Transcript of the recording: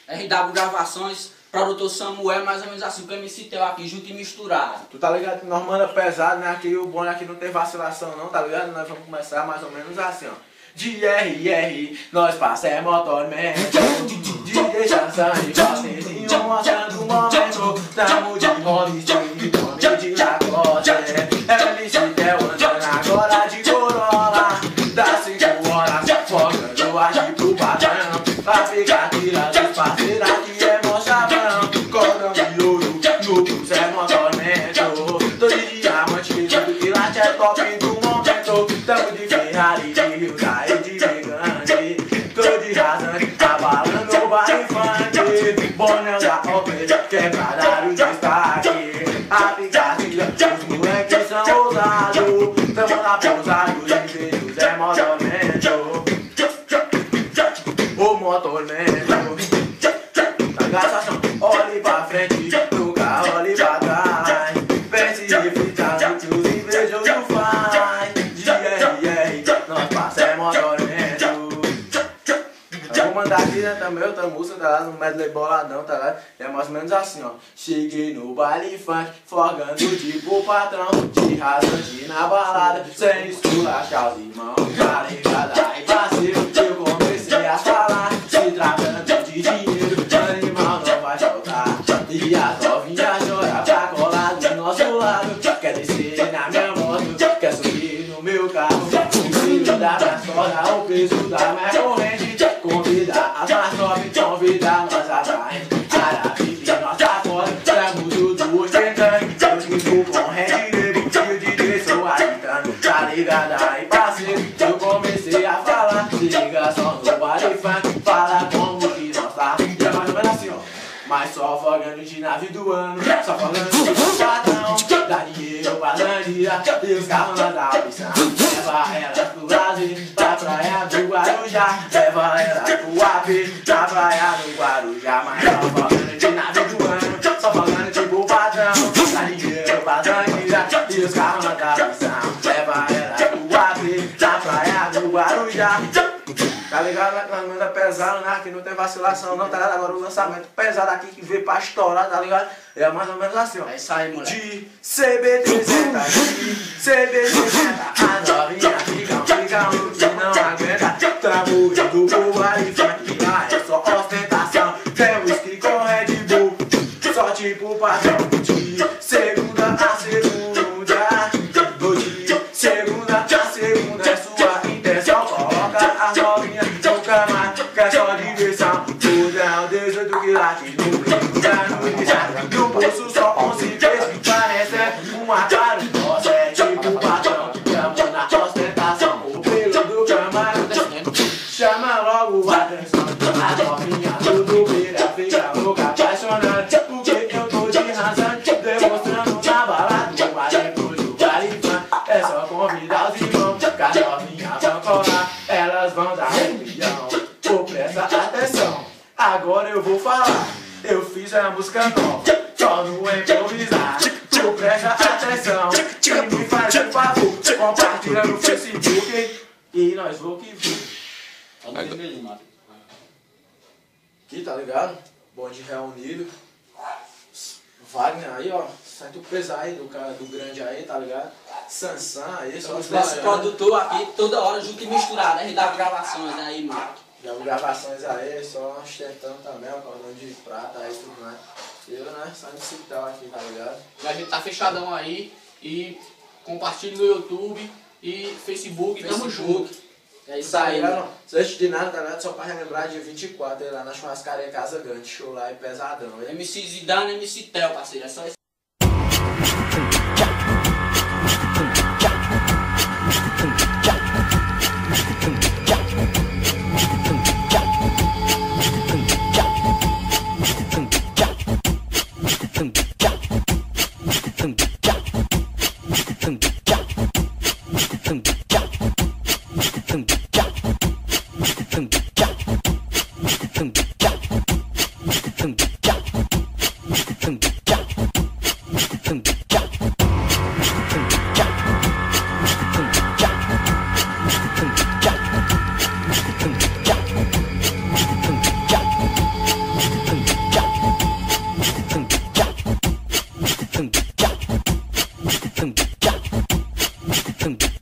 RW Gravações, produtor Samuel, mais ou menos assim, com o MC Theo aqui, junto e misturado. Tu tá ligado que nós manda pesado, né? Aqui o bom aqui não tem vacilação não, tá ligado? Nós vamos começar mais ou menos assim, ó. De RR, nós passamos motorman. De deixa sangue, gostezinho, mostrando o momento. Tamo de Rolling Stone, nome de Lacoste. MC Theo andando agora de Corolla. Das 5 horas, focando aqui pro patrão. A pegadilha dos parceiros aqui é mó chavão. Cordão de ouro, no pulso é motormento. Tô de diamante, tudo que lá é top do momento. Tamo de Ferrari, de Hyundai, de Megane. Tô de rasante, abalando o baile funk. Bonão da Opel, quebrada do destaque. A pegadilha, os moleques são ousados. Tamo na pousada, os engenhos é motormento. O motormento. Gastação, olhe pra frente, nunca olhe pra trás. Pense e fica no que os invejosos faz. De RR, nós passamos motormento. Eu vou mandar aqui, né, também outra música, tá lá no medley boladão, tá lá. É mais ou menos assim, ó. Cheguei no baile funk, folgando tipo patrão. De rasante na balada, sem esculachar os irmãos. Carregada e parceiro, eu comecei a falar. Se tratando de dinheiro, animal não vai faltar. E as novinhas choram pra colar do nosso lado. Quer descer na minha moto, quer subir no meu carro. O filho da minha sogra, o peso da minha corrente. Convida as mais top, convida nós atrás. Arapipe, nossa foda, tamo tudo ostentando. Eu fico com Red Label, e o DJ sou agitando. Tá ligado aí, parceiro, eu comecei a falar. Se liga só no baile funk, fala como que nós tá. E é mais ou menos assim, ó. Mas só folgando de nave do ano, só folgando de padrão. Dá dinheiro pra Landira e os carros na opção. Leva ela pro lazer, pra praia do Guarujá. Leva ela pro AP, pra praia do Guarujá. Mas só folgando de nave do ano, só folgando tipo padrão. Dá dinheiro pra Landira e os carros na opção. Leva ela pro AP, pra praia do Guarujá. Tá ligado? Nós manda pesado, né? Aqui não tem vacilação não, tá ligado? Agora o lançamento pesado aqui que veio pra estourar, tá ligado? É mais ou menos assim, ó. É isso aí, moleque. De CB300, de CB300, a novinha fica um que não aguenta. Tamo indo pro baile funk, lá é só ostentação. Tem whisky com Red Bull, só tipo padrão. De segunda a segunda, de segunda a segunda, é sua intenção. Coloca as novinhas no cama, que é só diversão. Tudo é um 18 quilates no clipe, tá no iniciado. No bolso só 11 vezes, parece um atalho. Nossa, é tipo patrão, tamo na ostentação. O pelo do camarão chama logo a atenção. A novinha tudo vira, fica louca, apaixonante. Porque eu tô de rasante, demonstrando na balada. O baile do baile funk, é só convidar os irmãos. Que as novinhas vão colar, elas vão dar um milhão. Pô, presta atenção, agora eu vou falar. Eu fiz a música nova, só no improvisar. Pô, presta atenção, e me faz um favor, compartilha no Facebook. E nós vamos que vamos. Aqui, tá ligado? Bonde reunido. Wagner aí, ó. Sai do peso aí, do cara do grande aí, tá ligado? Sansan aí, só os Nosso produtor aqui, toda hora junto e misturado, RW Gravações aí, mano. Já gravações aí, só ostentando também, o cordão de prata aí, tudo mais. Eu, né, só no cital aqui, tá ligado? E a gente tá fechadão aí e compartilha no YouTube e Facebook, tamo junto. É isso aí, mano. Antes de nada, tá ligado? Só pra relembrar, dia 24, aí lá na churrascaria Casa Grande, show lá e pesadão. Hein? MC Zidane, MC Theo, parceiro, é só isso. tum.